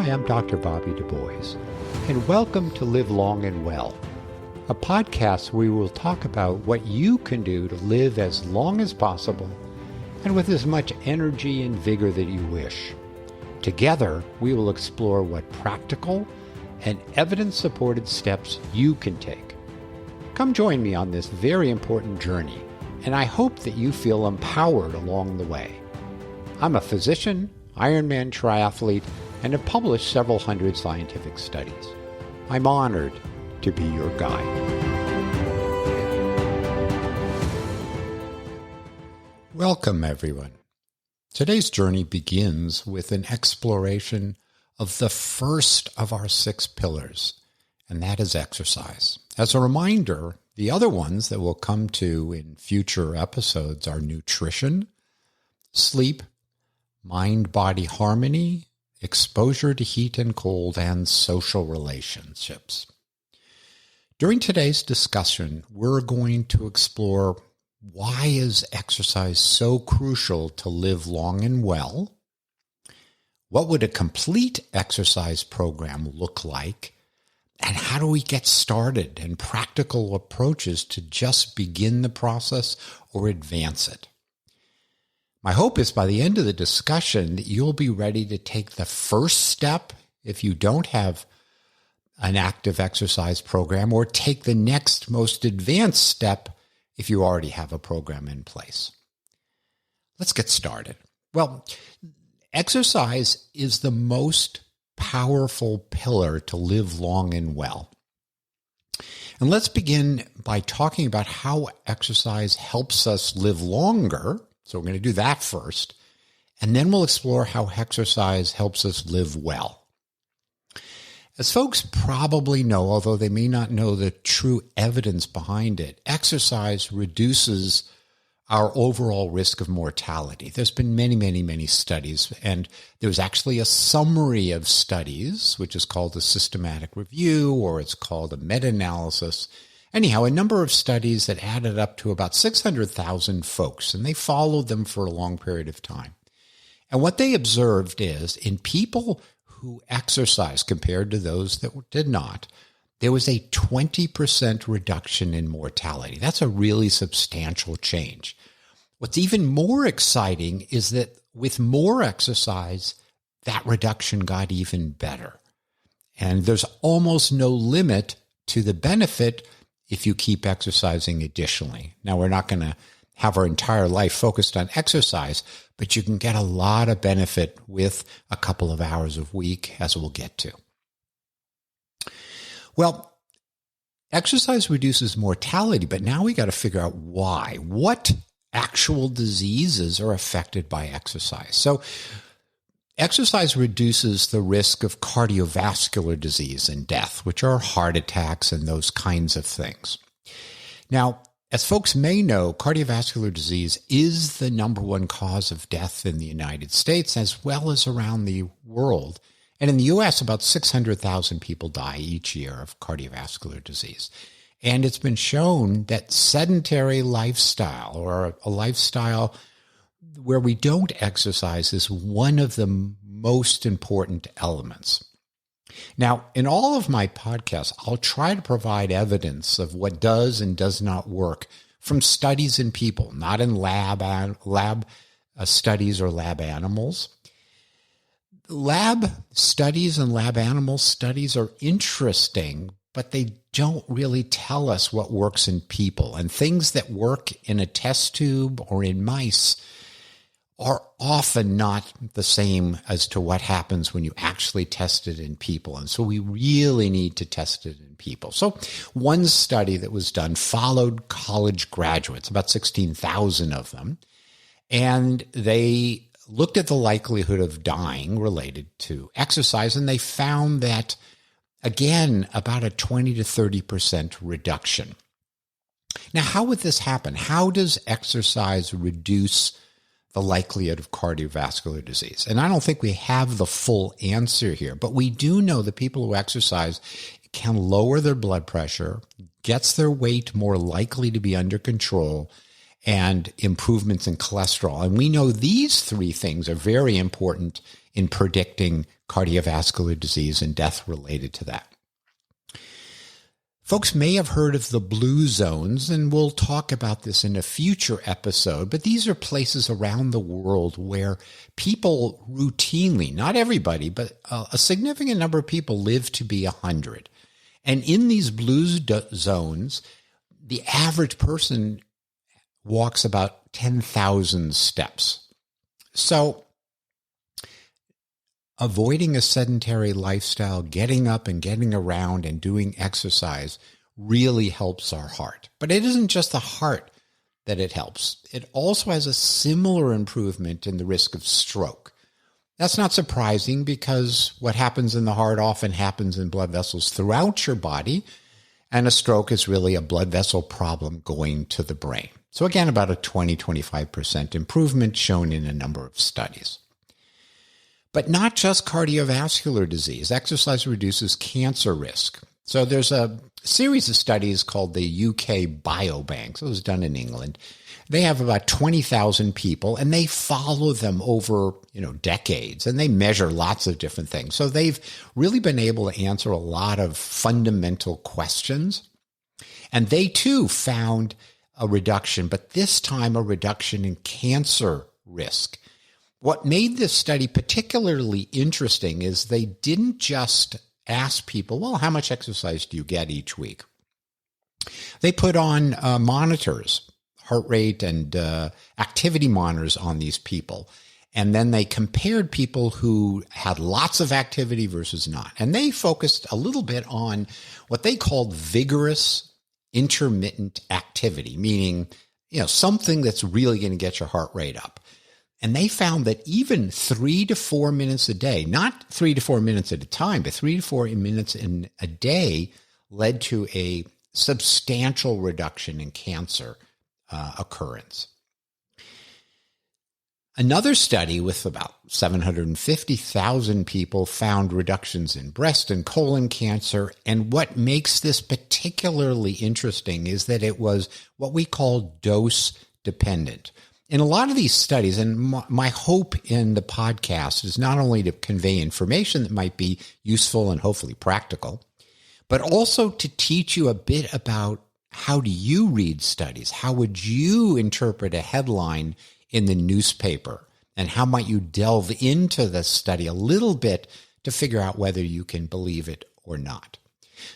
Hi, I'm Dr. Bobby Du Bois, and welcome to Live Long and Well, a podcast where we will talk about what you can do to live as long as possible and with as much energy and vigor that you wish. Together, we will explore what practical and evidence-supported steps you can take. Come join me on this very important journey, and I hope that you feel empowered along the way. I'm a physician, Ironman triathlete, and have published several hundred scientific studies. I'm honored to be your guide. Welcome, everyone. Today's journey begins with an exploration of the first of our 6 pillars, and that is exercise. As a reminder, the other ones that we'll come to in future episodes are nutrition, sleep, mind-body harmony, exposure to heat and cold, and social relationships. During today's discussion, we're going to explore why is exercise so crucial to live long and well? What would a complete exercise program look like? And how do we get started, and practical approaches to just begin the process or advance it? My hope is by the end of the discussion that you'll be ready to take the first step if you don't have an active exercise program, or take the next most advanced step if you already have a program in place. Let's get started. Well, exercise is the most powerful pillar to live long and well. And let's begin by talking about how exercise helps us live longer. So we're going to do that first, and then we'll explore how exercise helps us live well. As folks probably know, although they may not know the true evidence behind it, exercise reduces our overall risk of mortality. There's been many studies, and there's actually a summary of studies, which is called a systematic review, or it's called a meta-analysis. Anyhow, a number of studies that added up to about 600,000 folks, and they followed them for a long period of time. And what they observed is in people who exercise compared to those that did not, there was a 20% reduction in mortality. That's a really substantial change. What's even more exciting is that with more exercise, that reduction got even better. And there's almost no limit to the benefit if you keep exercising additionally. Now, we're not going to have our entire life focused on exercise, but you can get a lot of benefit with a couple of hours a week, as we'll get to. Well, exercise reduces mortality, but now we got to figure out why. What actual diseases are affected by exercise? So, exercise reduces the risk of cardiovascular disease and death, which are heart attacks and those kinds of things. Now, as folks may know, cardiovascular disease is the number one cause of death in the United States as well as around the world. And in the U.S., about 600,000 people die each year of cardiovascular disease. And it's been shown that sedentary lifestyle, or a lifestyle where we don't exercise, is one of the most important elements. Now, in all of my podcasts, I'll try to provide evidence of what does and does not work from studies in people, not in lab studies or lab animals. Lab studies and lab animal studies are interesting, but they don't really tell us what works in people. And things that work in a test tube or in mice are often not the same as to what happens when you actually test it in people. And so we really need to test it in people. So one study that was done followed college graduates, about 16,000 of them, and they looked at the likelihood of dying related to exercise, and they found that, again, about a 20 to 30% reduction. Now, how would this happen? How does exercise reduce the likelihood of cardiovascular disease? And I don't think we have the full answer here, but we do know that people who exercise can lower their blood pressure, gets their weight more likely to be under control, and improvements in cholesterol. And we know these three things are very important in predicting cardiovascular disease and death related to that. Folks may have heard of the blue zones, and we'll talk about this in a future episode, but these are places around the world where people routinely, not everybody, but a significant number of people live to be 100. And in these blue zones, the average person walks about 10,000 steps. So avoiding a sedentary lifestyle, getting up and getting around and doing exercise really helps our heart. But it isn't just the heart that it helps. It also has a similar improvement in the risk of stroke. That's not surprising because what happens in the heart often happens in blood vessels throughout your body, and a stroke is really a blood vessel problem going to the brain. So again, about a 20-25% improvement shown in a number of studies. But not just cardiovascular disease. Exercise reduces cancer risk. So there's a series of studies called the UK Biobank. So it was done in England. They have about 20,000 people, and they follow them over, decades, and they measure lots of different things. So they've really been able to answer a lot of fundamental questions. And they too found a reduction, but this time a reduction in cancer risk. What made this study particularly interesting is they didn't just ask people, well, how much exercise do you get each week? They put on monitors, heart rate and activity monitors on these people. And then they compared people who had lots of activity versus not. And they focused a little bit on what they called vigorous intermittent activity, meaning, something that's really going to get your heart rate up. And they found that even 3 to 4 minutes a day, not 3 to 4 minutes at a time, but 3 to 4 minutes in a day led to a substantial reduction in cancer occurrence. Another study with about 750,000 people found reductions in breast and colon cancer. And what makes this particularly interesting is that it was what we call dose dependent. In a lot of these studies, and my hope in the podcast is not only to convey information that might be useful and hopefully practical, but also to teach you a bit about how do you read studies? How would you interpret a headline in the newspaper? And how might you delve into the study a little bit to figure out whether you can believe it or not?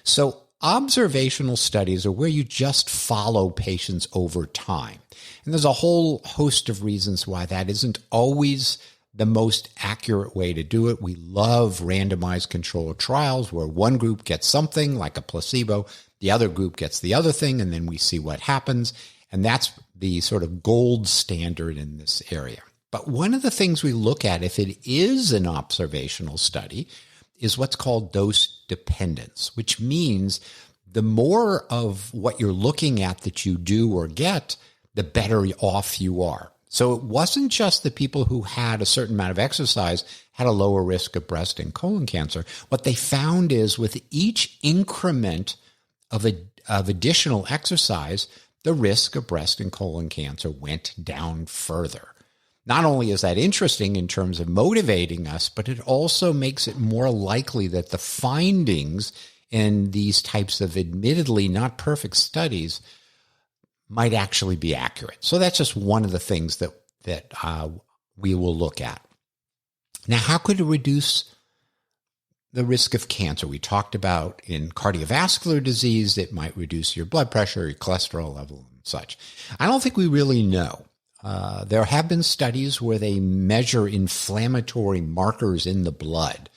So observational studies are where you just follow patients over time. And there's a whole host of reasons why that isn't always the most accurate way to do it. We love randomized controlled trials where one group gets something like a placebo, the other group gets the other thing, and then we see what happens. And that's the sort of gold standard in this area. But one of the things we look at, if it is an observational study, is what's called dose dependence, which means the more of what you're looking at that you do or get, the better off you are. So it wasn't just the people who had a certain amount of exercise had a lower risk of breast and colon cancer. What they found is with each increment of additional exercise, the risk of breast and colon cancer went down further. Not only is that interesting in terms of motivating us, but it also makes it more likely that the findings in these types of admittedly not perfect studies might actually be accurate. So that's just one of the things that we will look at. Now, how could it reduce the risk of cancer? We talked about in cardiovascular disease, it might reduce your blood pressure, your cholesterol level, and such. I don't think we really know. There have been studies where they measure inflammatory markers in the blood,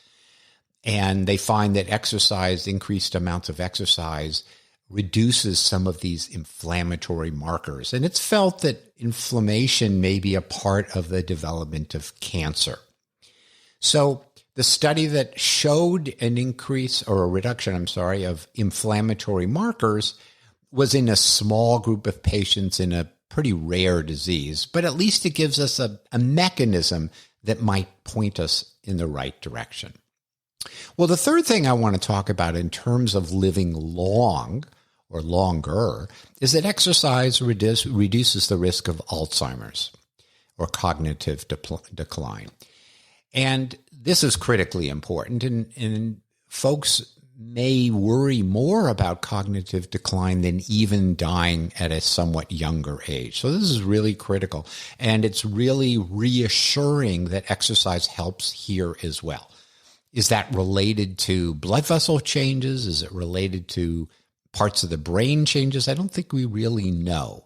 and they find that increased amounts of exercise reduces some of these inflammatory markers. And it's felt that inflammation may be a part of the development of cancer. So the study that showed an increase or a reduction, of inflammatory markers was in a small group of patients in a pretty rare disease, but at least it gives us a mechanism that might point us in the right direction. Well, the third thing I want to talk about in terms of living long or longer, is that exercise reduces the risk of Alzheimer's or cognitive decline. And this is critically important, and folks may worry more about cognitive decline than even dying at a somewhat younger age. So this is really critical, and it's really reassuring that exercise helps here as well. Is that related to blood vessel changes? Is it related to parts of the brain changes? I don't think we really know.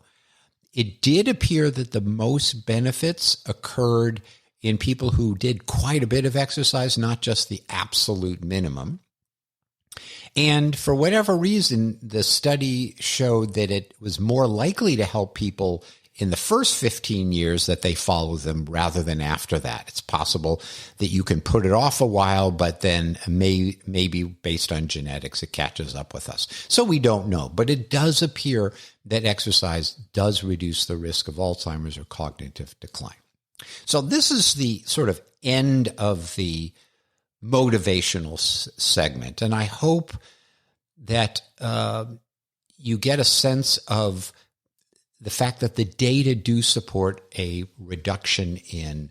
It did appear that the most benefits occurred in people who did quite a bit of exercise, not just the absolute minimum. And for whatever reason, the study showed that it was more likely to help people in the first 15 years that they follow them rather than after that. It's possible that you can put it off a while, but then maybe based on genetics, it catches up with us. So we don't know, but it does appear that exercise does reduce the risk of Alzheimer's or cognitive decline. So this is the sort of end of the motivational segment, and I hope that you get a sense of the fact that the data do support a reduction in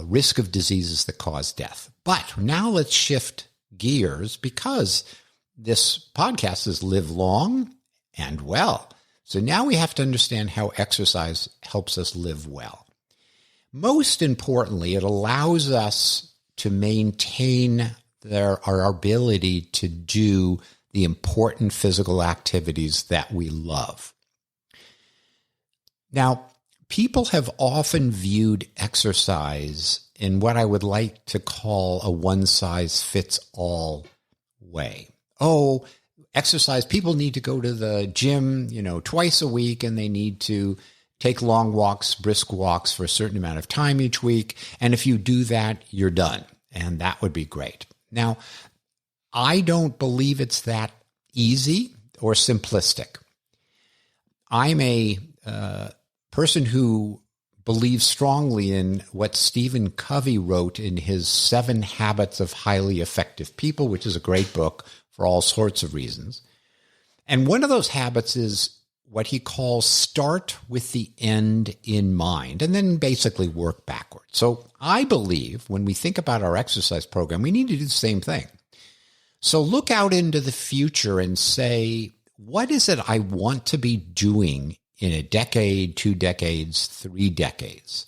risk of diseases that cause death. But now let's shift gears, because this podcast is live long and well. So now we have to understand how exercise helps us live well. Most importantly, it allows us to maintain our ability to do the important physical activities that we love. Now, people have often viewed exercise in what I would like to call a one-size-fits-all way. Oh, exercise, people need to go to the gym, twice a week, and they need to take long walks, brisk walks for a certain amount of time each week. And if you do that, you're done. And that would be great. Now, I don't believe it's that easy or simplistic. I'm a person who believes strongly in what Stephen Covey wrote in his 7 Habits of Highly Effective People, which is a great book for all sorts of reasons. And one of those habits is what he calls start with the end in mind, and then basically work backwards. So I believe when we think about our exercise program, we need to do the same thing. So look out into the future and say, what is it I want to be doing in a decade, 2 decades, 3 decades?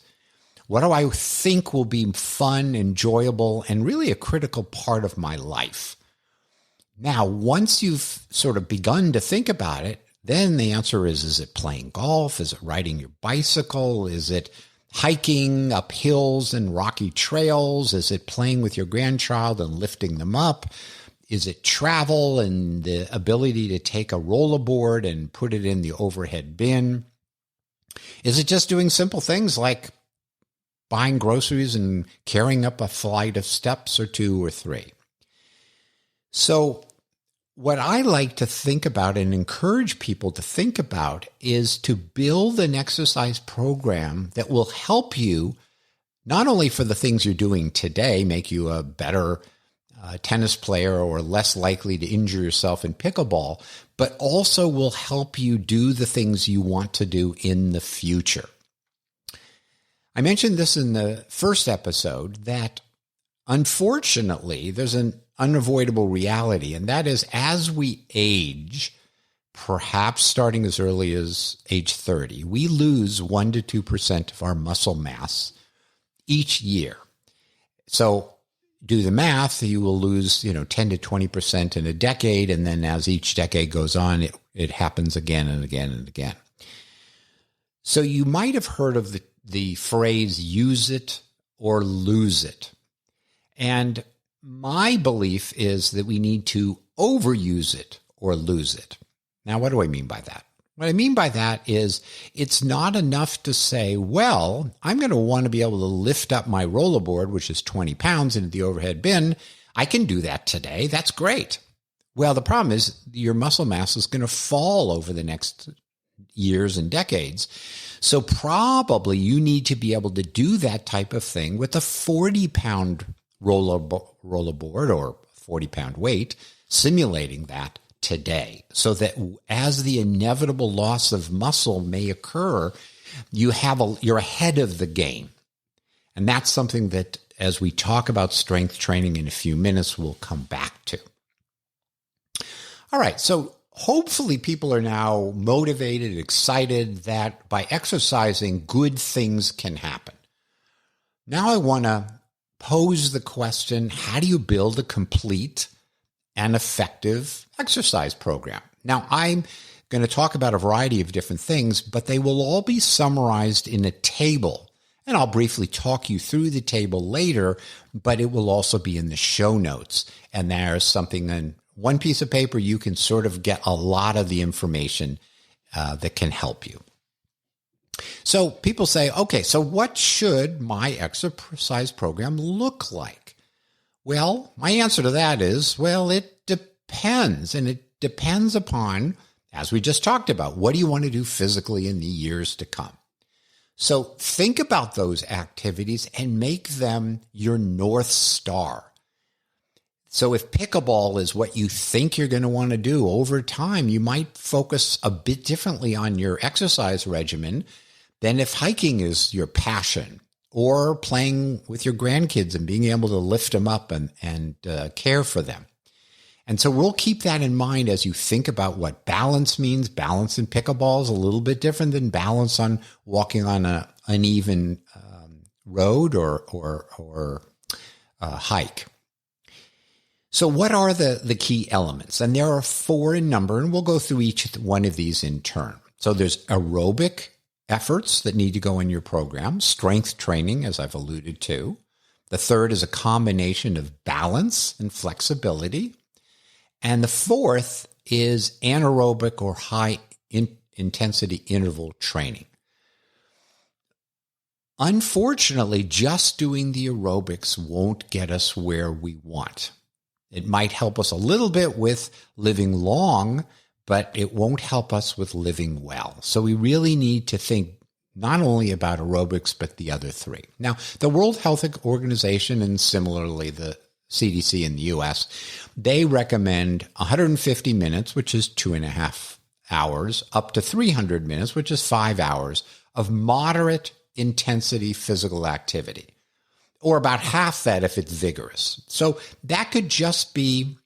What do I think will be fun, enjoyable, and really a critical part of my life? Now, once you've sort of begun to think about it, then the answer is it playing golf? Is it riding your bicycle? Is it hiking up hills and rocky trails? Is it playing with your grandchild and lifting them up? Is it travel and the ability to take a rollerboard and put it in the overhead bin? Is it just doing simple things like buying groceries and carrying up a flight of steps or 2 or 3? So what I like to think about and encourage people to think about is to build an exercise program that will help you not only for the things you're doing today, make you a better tennis player or less likely to injure yourself in pickleball, but also will help you do the things you want to do in the future. I mentioned this in the first episode that unfortunately there's an unavoidable reality, and that is as we age, perhaps starting as early as age 30, we lose 1 to 2% of our muscle mass each year. So do the math, you will lose 10 to 20% in a decade, and then as each decade goes on, it happens again and again and again. So you might have heard of the phrase use it or lose it. And my belief is that we need to overuse it or lose it. Now, what do I mean by that? What I mean by that is it's not enough to say, well, I'm going to want to be able to lift up my rollerboard, which is 20 pounds, into the overhead bin. I can do that today. That's great. Well, the problem is your muscle mass is going to fall over the next years and decades. So probably you need to be able to do that type of thing with a 40-pound rollerboard or 40-pound weight, simulating that today, so that as the inevitable loss of muscle may occur, you're ahead of the game. And that's something that, as we talk about strength training in a few minutes, we'll come back to. All right, so hopefully people are now motivated, excited that by exercising, good things can happen. Now I want to pose the question, how do you build a complete and effective exercise program? Now, I'm going to talk about a variety of different things, but they will all be summarized in a table. And I'll briefly talk you through the table later, but it will also be in the show notes. And there's something in one piece of paper, you can sort of get a lot of the information that can help you. So people say, okay, so what should my exercise program look like? Well, my answer to that is, well, it depends. And it depends upon, as we just talked about, what do you want to do physically in the years to come? So think about those activities and make them your North Star. So if pickleball is what you think you're going to want to do over time, you might focus a bit differently on your exercise regimen than if hiking is your passion, or playing with your grandkids and being able to lift them up and care for them. And so we'll keep that in mind as you think about what balance means. Balance in pickleball is a little bit different than balance on walking on an uneven road or hike. So what are the key elements? And there are 4 in number, and we'll go through each one of these in turn. So there's aerobic efforts that need to go in your program, strength training, as I've alluded to. The third is a combination of balance and flexibility. And the fourth is anaerobic or high intensity interval training. Unfortunately, just doing the aerobics won't get us where we want. It might help us a little bit with living long, but it won't help us with living well. So we really need to think not only about aerobics, but the other 3. Now, the World Health Organization, and similarly the CDC in the US, they recommend 150 minutes, which is 2.5 hours, up to 300 minutes, which is 5 hours of moderate intensity physical activity, or about half that if it's vigorous. So that could just be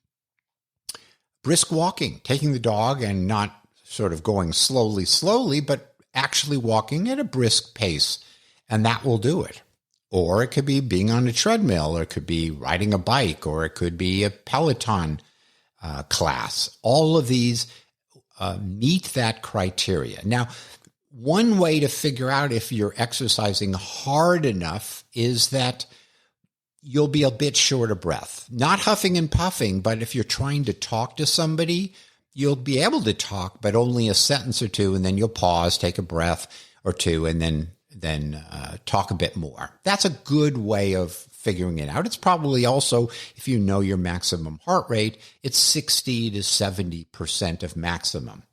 brisk walking, taking the dog and not sort of going slowly, but actually walking at a brisk pace, and that will do it. Or it could be being on a treadmill, or it could be riding a bike, or it could be a Peloton class. All of these meet that criteria. Now, one way to figure out if you're exercising hard enough is that you'll be a bit short of breath. Not huffing and puffing, but if you're trying to talk to somebody, you'll be able to talk, but only a sentence or two, and then you'll pause, take a breath or two, and then talk a bit more. That's a good way of figuring it out. It's probably also, if you know your maximum heart rate, it's 60 to 70% of maximum.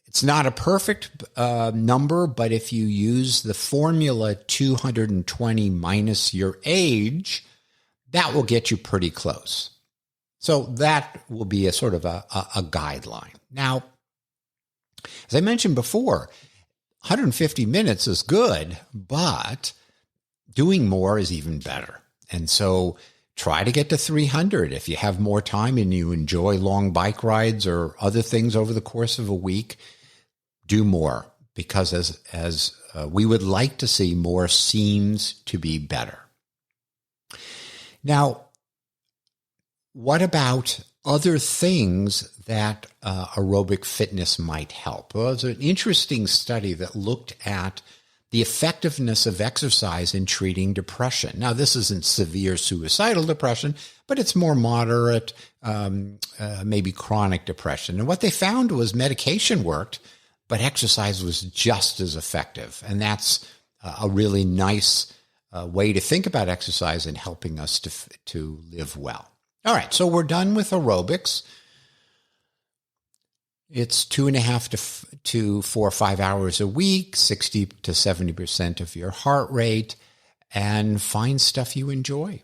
It's not a perfect number, but if you use the formula 220 minus your age, that will get you pretty close. So that will be a sort of a guideline. Now, as I mentioned before, 150 minutes is good, but doing more is even better. And so try to get to 300. If you have more time and you enjoy long bike rides or other things over the course of a week, do more, because as we would like to see, more seems to be better. Now, what about other things that aerobic fitness might help? Well, there's an interesting study that looked at the effectiveness of exercise in treating depression. Now, this isn't severe suicidal depression, but it's more moderate, maybe chronic depression. And what they found was medication worked, but exercise was just as effective. And that's a really nice way to think about exercise and helping us to live well. All right, so we're done with aerobics. It's 2.5 to 4 or 5 hours a week, 60 to 70% of your heart rate, and find stuff you enjoy.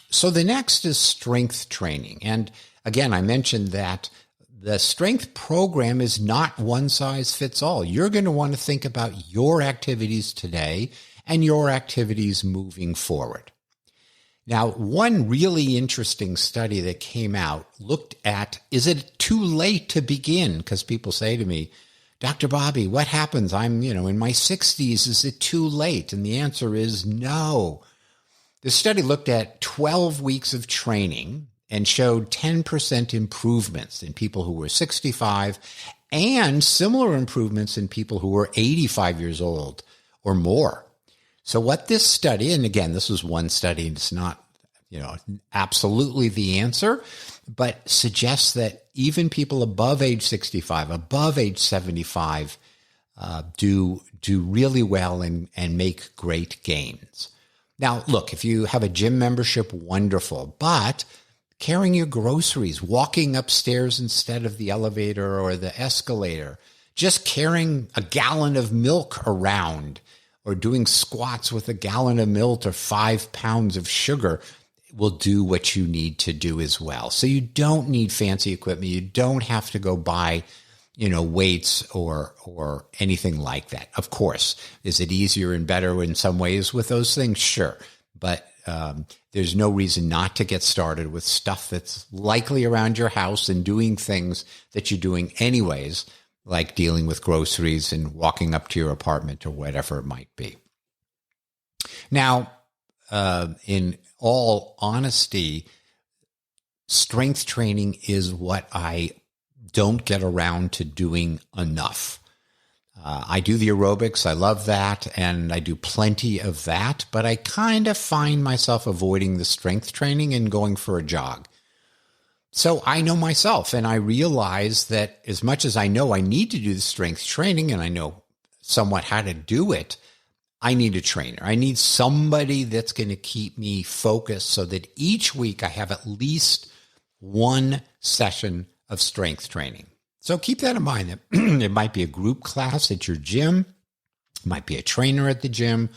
So the next is strength training. And again, I mentioned that the strength program is not one size fits all. You're going to want to think about your activities today and your activities moving forward. Now, one really interesting study that came out looked at, is it too late to begin? Because people say to me, Dr. Bobby, what happens? I'm, in my 60s. Is it too late? And the answer is no. The study looked at 12 weeks of training and showed 10% improvements in people who were 65 and similar improvements in people who were 85 years old or more. So what this study, and again, this was one study, and it's not, absolutely the answer, but suggests that even people above age 65, above age 75, do really well and make great gains. Now, look, if you have a gym membership, wonderful, but carrying your groceries, walking upstairs instead of the elevator or the escalator, just carrying a gallon of milk around, or doing squats with a gallon of milk or 5 pounds of sugar will do what you need to do as well. So you don't need fancy equipment. You don't have to go buy, weights or anything like that. Of course, is it easier and better in some ways with those things? Sure. But there's no reason not to get started with stuff that's likely around your house and doing things that you're doing anyways, like dealing with groceries and walking up to your apartment or whatever it might be. Now, in all honesty, strength training is what I don't get around to doing enough. I do the aerobics. I love that. And I do plenty of that, but I kind of find myself avoiding the strength training and going for a jog. So I know myself, and I realize that as much as I know I need to do the strength training and I know somewhat how to do it, I need a trainer. I need somebody that's going to keep me focused so that each week I have at least one session of strength training. So keep that in mind. It might be a group class at your gym, it might be a trainer at the gym,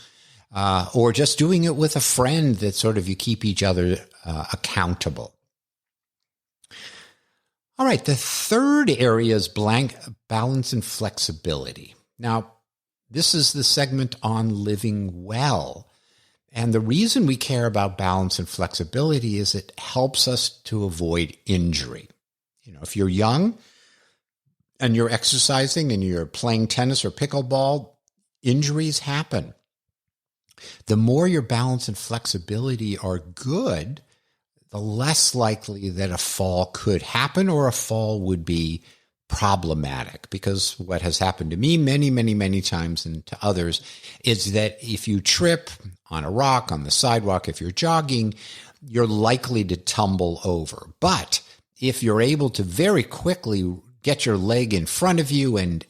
or just doing it with a friend that sort of you keep each other accountable. All right, the third area is balance and flexibility. Now, this is the segment on living well. And the reason we care about balance and flexibility is it helps us to avoid injury. If you're young and you're exercising and you're playing tennis or pickleball, injuries happen. The more your balance and flexibility are good, the less likely that a fall could happen or a fall would be problematic. Because what has happened to me many, many, many times and to others is that if you trip on a rock, on the sidewalk, if you're jogging, you're likely to tumble over. But if you're able to very quickly get your leg in front of you and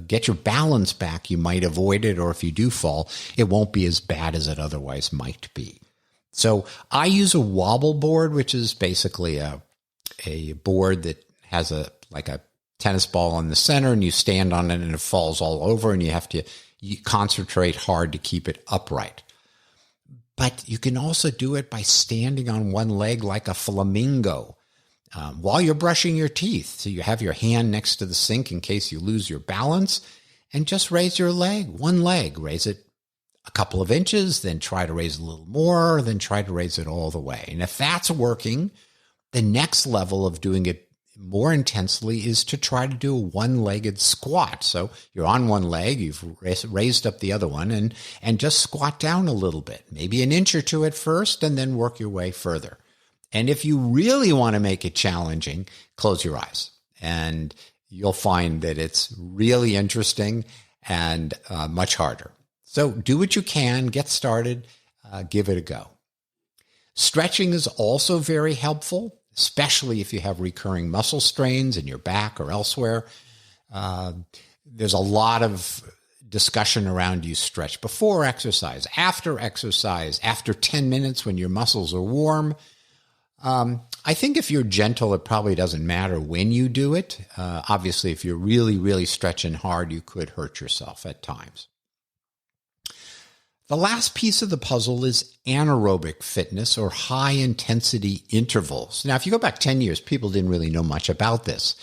get your balance back, you might avoid it. Or if you do fall, it won't be as bad as it otherwise might be. So I use a wobble board, which is basically a board that has a tennis ball in the center, and you stand on it and it falls all over, and you concentrate hard to keep it upright. But you can also do it by standing on one leg like a flamingo while you're brushing your teeth. So you have your hand next to the sink in case you lose your balance, and just raise your leg, one leg, raise it a couple of inches, then try to raise a little more, then try to raise it all the way. And if that's working, the next level of doing it more intensely is to try to do a one-legged squat. So you're on one leg, you've raised up the other one, and just squat down a little bit, maybe an inch or two at first, and then work your way further. And if you really want to make it challenging, close your eyes, and you'll find that it's really interesting and much harder. So do what you can, get started, give it a go. Stretching is also very helpful, especially if you have recurring muscle strains in your back or elsewhere. There's a lot of discussion around you stretch before exercise, after 10 minutes when your muscles are warm. I think if you're gentle, it probably doesn't matter when you do it. Obviously, if you're really, really stretching hard, you could hurt yourself at times. The last piece of the puzzle is anaerobic fitness or high intensity intervals. Now, if you go back 10 years, people didn't really know much about this.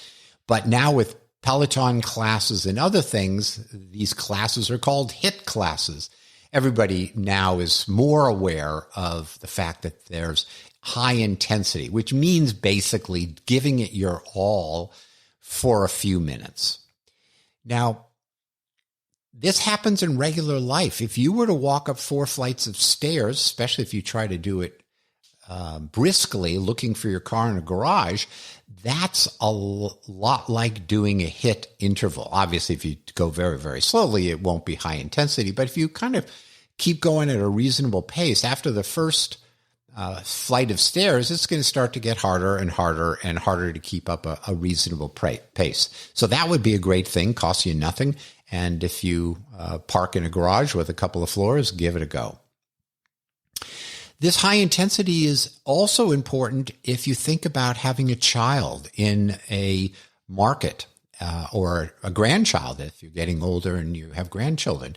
But now with Peloton classes and other things, these classes are called HIIT classes. Everybody now is more aware of the fact that there's high intensity, which means basically giving it your all for a few minutes. Now, this happens in regular life. If you were to walk up 4 flights of stairs, especially if you try to do it briskly, looking for your car in a garage, that's a lot like doing a HIIT interval. Obviously, if you go very, very slowly, it won't be high intensity. But if you kind of keep going at a reasonable pace, after the first flight of stairs, it's going to start to get harder and harder and harder to keep up a reasonable pace. So that would be a great thing, costs you nothing. And if you park in a garage with a couple of floors, give it a go. This high intensity is also important if you think about having a child in a market or a grandchild, if you're getting older and you have grandchildren.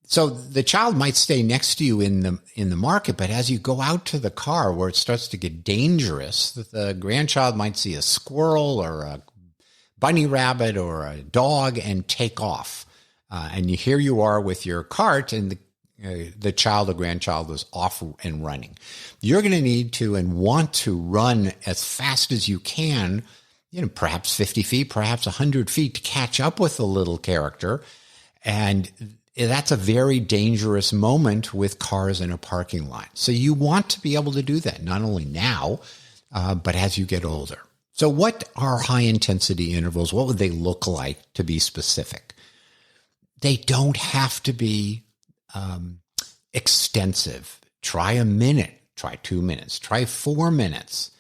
So the child might stay next to you in the market, but as you go out to the car where it starts to get dangerous, the grandchild might see a squirrel or a bunny rabbit or a dog and take off. And here you are with your cart and the child or grandchild is off and running. You're going to need to and want to run as fast as you can, perhaps 50 feet, perhaps 100 feet to catch up with the little character. And that's a very dangerous moment with cars in a parking lot. So you want to be able to do that, not only now, but as you get older. So what are high intensity intervals? What would they look like, to be specific? They don't have to be extensive. Try a minute, try 2 minutes, try 4 minutes,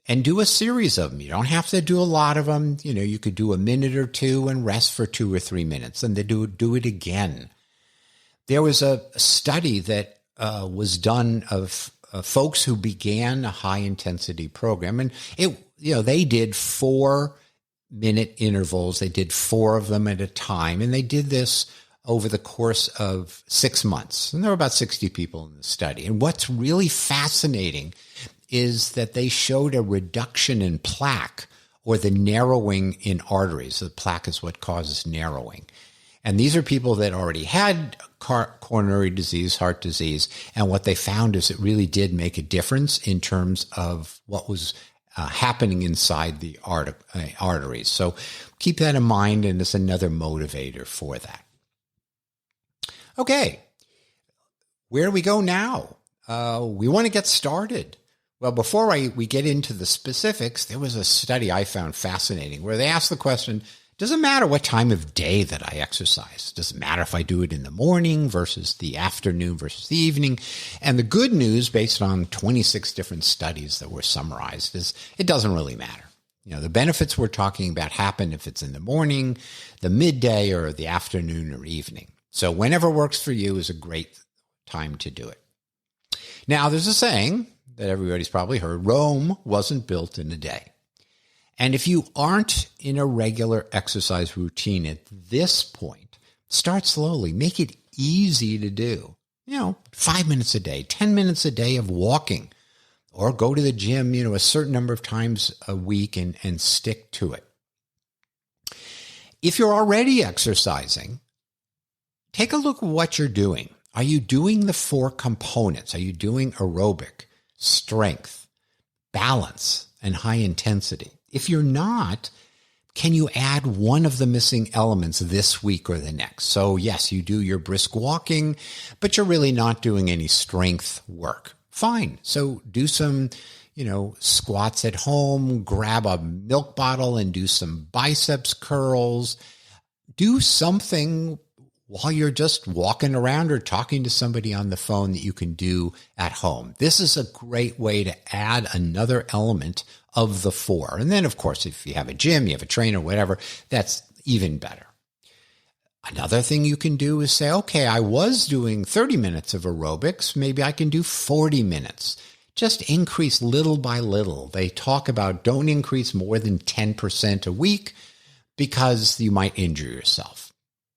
and do a series of them. You don't have to do a lot of them. You could do a minute or two and rest for 2 or 3 minutes, and then do it again. There was a study that was done of folks who began a high intensity program, and they did 4-minute intervals. They did 4 of them at a time, and they did this over the course of 6 months. And there were about 60 people in the study. And what's really fascinating is that they showed a reduction in plaque, or the narrowing in arteries. The plaque is what causes narrowing. And these are people that already had coronary disease, heart disease. And what they found is it really did make a difference in terms of what was happening inside the arteries. So keep that in mind, and it's another motivator for that. Okay, where do we go now? We want to get started. Well, before we get into the specifics, there was a study I found fascinating where they asked the question, does it matter what time of day that I exercise? Does it matter if I do it in the morning versus the afternoon versus the evening? And the good news, based on 26 different studies that were summarized, is it doesn't really matter. The benefits we're talking about happen if it's in the morning, the midday, or the afternoon or evening. So whenever works for you is a great time to do it. Now, there's a saying that everybody's probably heard, Rome wasn't built in a day. And if you aren't in a regular exercise routine at this point, start slowly. Make it easy to do. 5 minutes a day, 10 minutes a day of walking, or go to the gym, a certain number of times a week and stick to it. If you're already exercising, take a look at what you're doing. Are you doing the 4 components? Are you doing aerobic, strength, balance, and high intensity? If you're not, can you add one of the missing elements this week or the next? So yes, you do your brisk walking, but you're really not doing any strength work. Fine. So do some, squats at home, grab a milk bottle and do some biceps curls. Do something while you're just walking around or talking to somebody on the phone that you can do at home. This is a great way to add another element of the 4. And then, of course, if you have a gym, you have a trainer, whatever, that's even better. Another thing you can do is say, okay, I was doing 30 minutes of aerobics. Maybe I can do 40 minutes. Just increase little by little. They talk about don't increase more than 10% a week because you might injure yourself.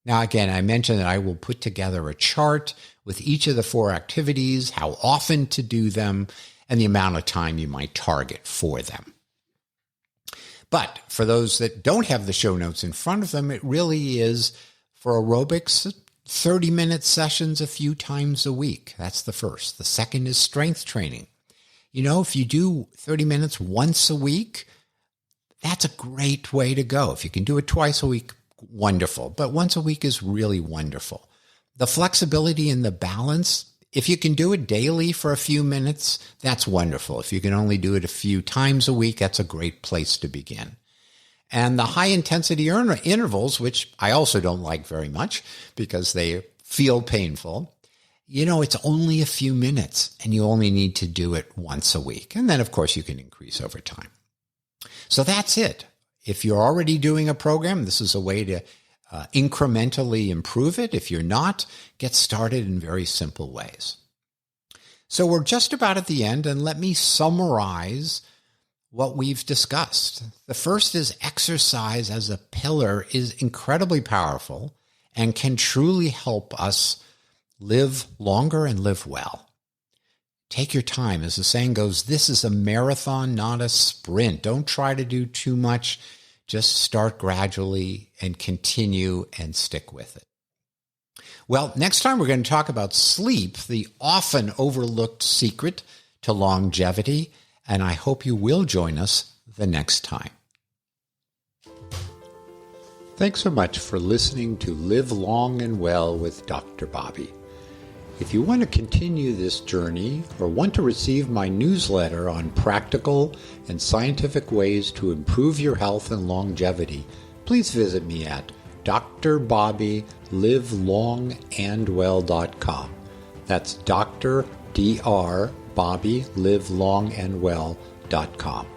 Now, again, I mentioned that I will put together a chart with each of the 4 activities, how often to do them, and the amount of time you might target for them. But for those that don't have the show notes in front of them, it really is, for aerobics, 30-minute sessions a few times a week. That's the first. The second is strength training. If you do 30 minutes once a week, that's a great way to go. If you can do it twice a week, wonderful. But once a week is really wonderful. The flexibility and the balance, if you can do it daily for a few minutes, that's wonderful. If you can only do it a few times a week, that's a great place to begin. And the high intensity intervals, which I also don't like very much because they feel painful, it's only a few minutes and you only need to do it once a week. And then, of course, you can increase over time. So that's it. If you're already doing a program, this is a way to incrementally improve it. If you're not, get started in very simple ways. So we're just about at the end, and let me summarize what we've discussed. The first is exercise as a pillar is incredibly powerful and can truly help us live longer and live well. Take your time. As the saying goes, this is a marathon, not a sprint. Don't try to do too much. Just start gradually and continue and stick with it. Well, next time we're going to talk about sleep, the often overlooked secret to longevity, and I hope you will join us the next time. Thanks so much for listening to Live Long and Well with Dr. Bobby. If you want to continue this journey or want to receive my newsletter on practical and scientific ways to improve your health and longevity, please visit me at drbobbylivelongandwell.com. That's Dr. Bobby livelongandwell.com.